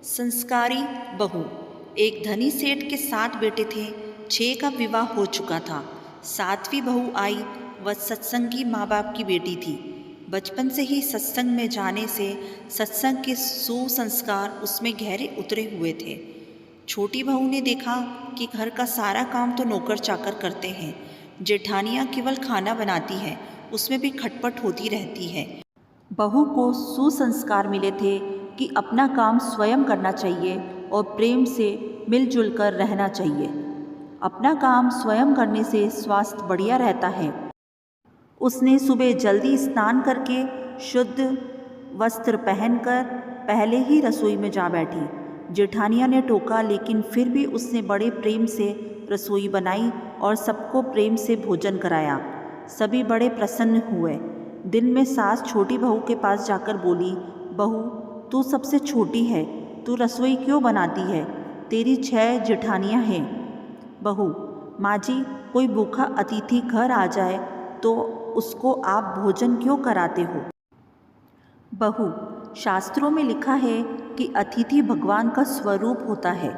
संस्कारी बहू। एक धनी सेठ के 7 बेटे थे। 6 का विवाह हो चुका था। 7वीं बहू आई। वह सत्संगी माँ बाप की बेटी थी। बचपन से ही सत्संग में जाने से सत्संग के सुसंस्कार उसमें गहरे उतरे हुए थे। छोटी बहू ने देखा कि घर का सारा काम तो नौकर चाकर करते हैं, जेठानियाँ केवल खाना बनाती है, उसमें भी खटपट होती रहती है। बहू को सुसंस्कार मिले थे कि अपना काम स्वयं करना चाहिए और प्रेम से मिलजुल कर रहना चाहिए। अपना काम स्वयं करने से स्वास्थ्य बढ़िया रहता है। उसने सुबह जल्दी स्नान करके शुद्ध वस्त्र पहनकर पहले ही रसोई में जा बैठी। जेठानिया ने टोका, लेकिन फिर भी उसने बड़े प्रेम से रसोई बनाई और सबको प्रेम से भोजन कराया। सभी बड़े प्रसन्न हुए। दिन में सास छोटी बहू के पास जाकर बोली, बहू, तू सबसे छोटी है, तू रसोई क्यों बनाती है? तेरी 6 जेठानियाँ हैं। बहू, माँ जी, कोई भूखा अतिथि घर आ जाए तो उसको आप भोजन क्यों कराते हो? बहू, शास्त्रों में लिखा है कि अतिथि भगवान का स्वरूप होता है।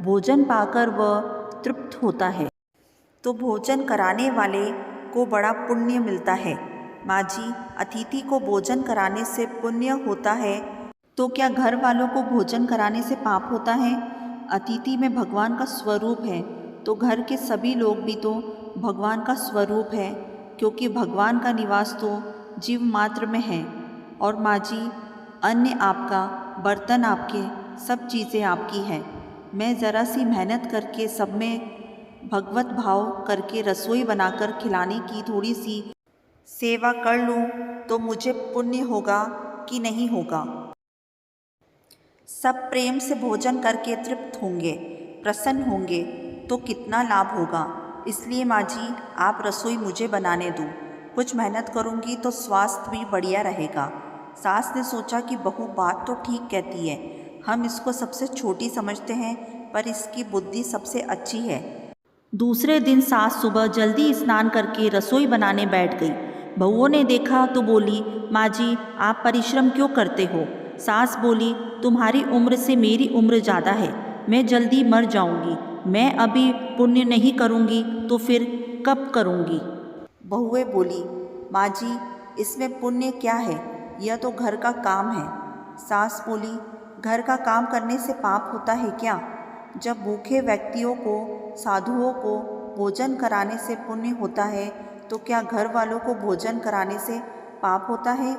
भोजन पाकर वह तृप्त होता है तो भोजन कराने वाले को बड़ा पुण्य मिलता है। माँ जी, अतिथि को भोजन कराने से पुण्य होता है तो क्या घर वालों को भोजन कराने से पाप होता है? अतिथि में भगवान का स्वरूप है तो घर के सभी लोग भी तो भगवान का स्वरूप है, क्योंकि भगवान का निवास तो जीव मात्र में है। और माँ जी, अन्न आपका, बर्तन आपके, सब चीज़ें आपकी हैं। मैं ज़रा सी मेहनत करके सब में भगवत भाव करके रसोई बनाकर खिलाने की थोड़ी सी सेवा कर लूँ तो मुझे पुण्य होगा कि नहीं होगा? सब प्रेम से भोजन करके तृप्त होंगे, प्रसन्न होंगे तो कितना लाभ होगा। इसलिए माँ जी, आप रसोई मुझे बनाने दो। कुछ मेहनत करूँगी तो स्वास्थ्य भी बढ़िया रहेगा। सास ने सोचा कि बहू बात तो ठीक कहती है, हम इसको सबसे छोटी समझते हैं, पर इसकी बुद्धि सबसे अच्छी है। दूसरे दिन सास सुबह जल्दी स्नान करके रसोई बनाने बैठ गई। बहुओं ने देखा तो बोली, माँ जी, आप परिश्रम क्यों करते हो? सास बोली, तुम्हारी उम्र से मेरी उम्र ज़्यादा है, मैं जल्दी मर जाऊंगी। मैं अभी पुण्य नहीं करूंगी तो फिर कब करूंगी? बहुएं बोली, माँ जी, इसमें पुण्य क्या है? यह तो घर का काम है। सास बोली, घर का काम करने से पाप होता है क्या? जब भूखे व्यक्तियों को, साधुओं को भोजन कराने से पुण्य होता है तो क्या घर वालों को भोजन कराने से पाप होता है?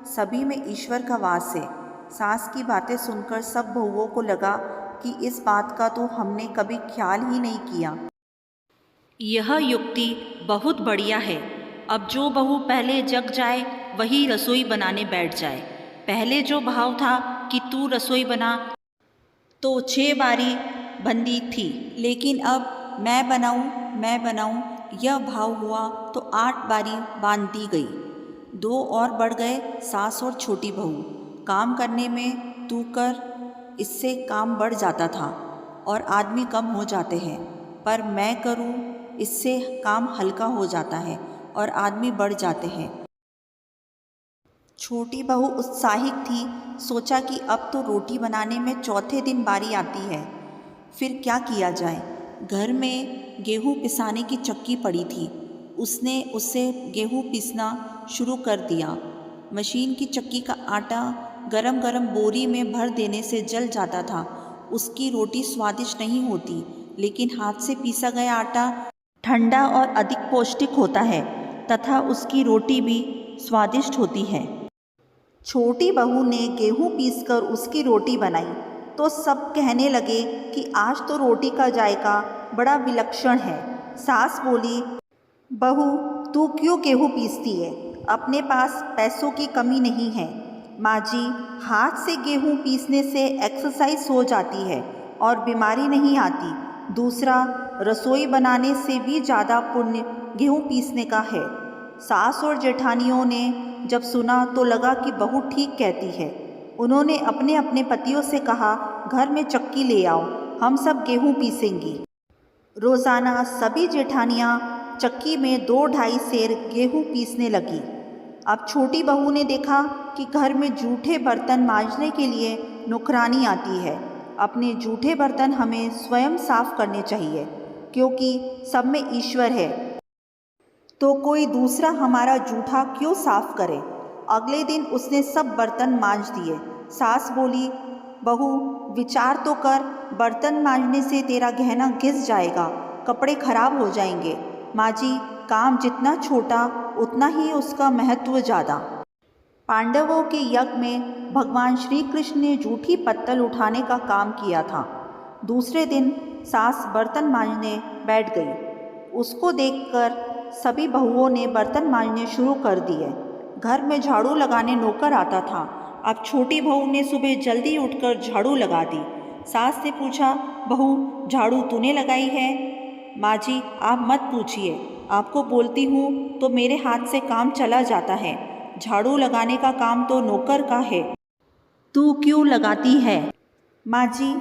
सभी में ईश्वर का वास है। सास की बातें सुनकर सब बहुओं को लगा कि इस बात का तो हमने कभी ख्याल ही नहीं किया। यह युक्ति बहुत बढ़िया है। अब जो बहू पहले जग जाए वही रसोई बनाने बैठ जाए। पहले जो भाव था कि तू रसोई बना तो 6 बारी बंदी थी, लेकिन अब मैं बनाऊं यह भाव हुआ तो 8 बारी बांध दी गई। 2 और बढ़ गए, सास और छोटी बहू। काम करने में तू कर, इससे काम बढ़ जाता था और आदमी कम हो जाते हैं, पर मैं करूं, इससे काम हल्का हो जाता है और आदमी बढ़ जाते हैं। छोटी बहू उत्साहित थी। सोचा कि अब तो रोटी बनाने में चौथे दिन बारी आती है, फिर क्या किया जाए। घर में गेहूं पिसाने की चक्की पड़ी थी। उसने उससे गेहूं पीसना शुरू कर दिया। मशीन की चक्की का आटा गरम गरम बोरी में भर देने से जल जाता था। उसकी रोटी स्वादिष्ट नहीं होती, लेकिन हाथ से पीसा गया आटा ठंडा और अधिक पौष्टिक होता है तथा उसकी रोटी भी स्वादिष्ट होती है। छोटी बहू ने गेहूं पीसकर उसकी रोटी बनाई तो सब कहने लगे कि आज तो रोटी का जायका बड़ा विलक्षण है। सास बोली, बहू, तू क्यों गेहूं पीसती है? अपने पास पैसों की कमी नहीं है। माँ जी, हाथ से गेहूं पीसने से एक्सरसाइज हो जाती है और बीमारी नहीं आती। दूसरा, रसोई बनाने से भी ज़्यादा पुण्य गेहूं पीसने का है। सास और जेठानियों ने जब सुना तो लगा कि बहू ठीक कहती है। उन्होंने अपने अपने पतियों से कहा, घर में चक्की ले आओ, हम सब गेहूं पीसेंगी। रोज़ाना सभी जेठानियाँ चक्की में 2-2.5 सेर गेहूं पीसने लगी। अब छोटी बहू ने देखा कि घर में जूठे बर्तन मांजने के लिए नुकरानी आती है। अपने जूठे बर्तन हमें स्वयं साफ करने चाहिए, क्योंकि सब में ईश्वर है, तो कोई दूसरा हमारा जूठा क्यों साफ करे। अगले दिन उसने सब बर्तन मांज दिए। सास बोली, बहू विचार तो कर, बर्तन मांजने से तेरा गहना घिस जाएगा, कपड़े खराब हो जाएंगे। माँ जी, काम जितना छोटा उतना ही उसका महत्व ज़्यादा। पांडवों के यज्ञ में भगवान श्री कृष्ण ने जूठी पत्तल उठाने का काम किया था। दूसरे दिन सास बर्तन मांजने बैठ गई। उसको देखकर सभी बहुओं ने बर्तन मांजने शुरू कर दिए। घर में झाड़ू लगाने नौकर आता था। अब छोटी बहू ने सुबह जल्दी उठकर झाड़ू लगा दी। सास ने पूछा, बहू झाड़ू तूने लगाई है? माँ जी, आप मत पूछिए, आपको बोलती हूँ तो मेरे हाथ से काम चला जाता है। झाड़ू लगाने का काम तो नौकर का है, तू क्यों लगाती है? माँ जी,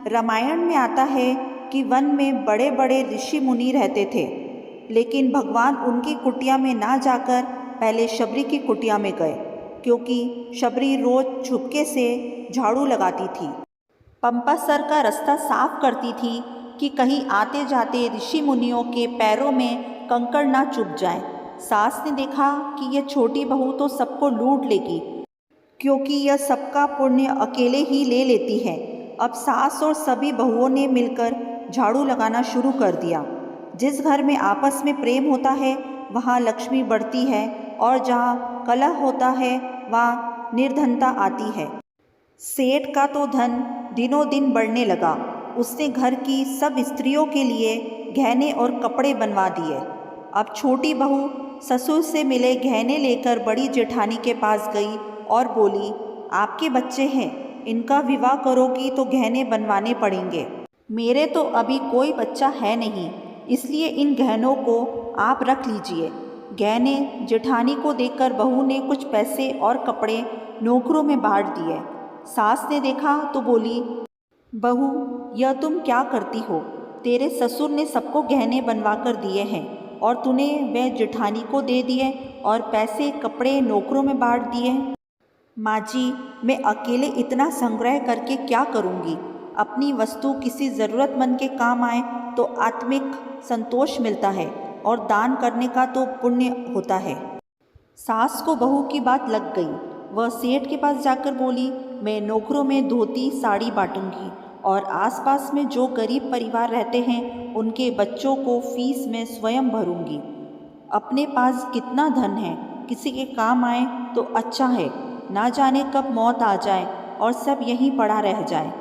रामायण में आता है कि वन में बड़े बड़े ऋषि मुनि रहते थे, लेकिन भगवान उनकी कुटिया में ना जाकर पहले शबरी की कुटिया में गए, क्योंकि शबरी रोज छुपके से झाड़ू लगाती थी, पंपा सर का रास्ता साफ करती थी कि कहीं आते जाते ऋषि मुनियों के पैरों में कंकड़ ना चुभ जाए। सास ने देखा कि यह छोटी बहू तो सबको लूट लेगी, क्योंकि यह सबका पुण्य अकेले ही ले लेती है। अब सास और सभी बहुओं ने मिलकर झाड़ू लगाना शुरू कर दिया। जिस घर में आपस में प्रेम होता है वहाँ लक्ष्मी बढ़ती है, और जहाँ कलह होता है वहाँ निर्धनता आती है। सेठ का तो धन दिनों दिन बढ़ने लगा। उसने घर की सब स्त्रियों के लिए गहने और कपड़े बनवा दिए। अब छोटी बहू ससुर से मिले गहने लेकर बड़ी जेठानी के पास गई और बोली, आपके बच्चे हैं, इनका विवाह करोगी तो गहने बनवाने पड़ेंगे। मेरे तो अभी कोई बच्चा है नहीं, इसलिए इन गहनों को आप रख लीजिए। गहने जेठानी को देकर बहू ने कुछ पैसे और कपड़े नौकरों में बांट दिए। सास ने देखा तो बोली, बहू यह तुम क्या करती हो? तेरे ससुर ने सबको गहने बनवा कर दिए हैं और तूने वह जेठानी को दे दिए और पैसे कपड़े नौकरों में बांट दिए। माँ जी, मैं अकेले इतना संग्रह करके क्या करूँगी? अपनी वस्तु किसी ज़रूरतमंद के काम आए तो आत्मिक संतोष मिलता है, और दान करने का तो पुण्य होता है। सास को बहू की बात लग गई। वह सेठ के पास जाकर बोली, मैं नौकरों में धोती साड़ी बांटूंगी और आसपास में जो गरीब परिवार रहते हैं उनके बच्चों को फीस में स्वयं भरूंगी। अपने पास कितना धन है, किसी के काम आए तो अच्छा है, ना जाने कब मौत आ जाए और सब यहीं पड़ा रह जाए।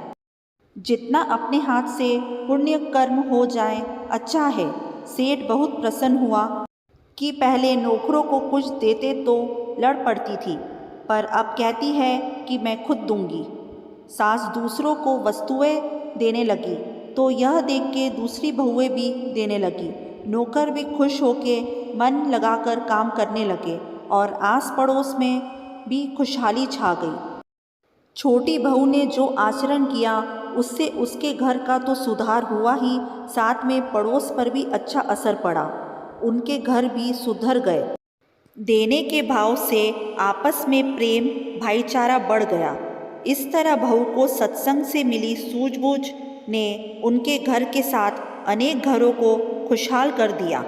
जितना अपने हाथ से पुण्य कर्म हो जाए अच्छा है। सेठ बहुत प्रसन्न हुआ कि पहले नौकरों को कुछ देते तो लड़ पड़ती थी, पर अब कहती है कि मैं खुद दूंगी। सास दूसरों को वस्तुएं देने लगी तो यह देख के दूसरी बहुएं भी देने लगी। नौकर भी खुश होके मन लगाकर काम करने लगे और आस पड़ोस में भी खुशहाली छा गई। छोटी बहू ने जो आचरण किया उससे उसके घर का तो सुधार हुआ ही, साथ में पड़ोस पर भी अच्छा असर पड़ा। उनके घर भी सुधर गए। देने के भाव से आपस में प्रेम भाईचारा बढ़ गया। इस तरह बहू को सत्संग से मिली सूझबूझ ने उनके घर के साथ अनेक घरों को खुशहाल कर दिया।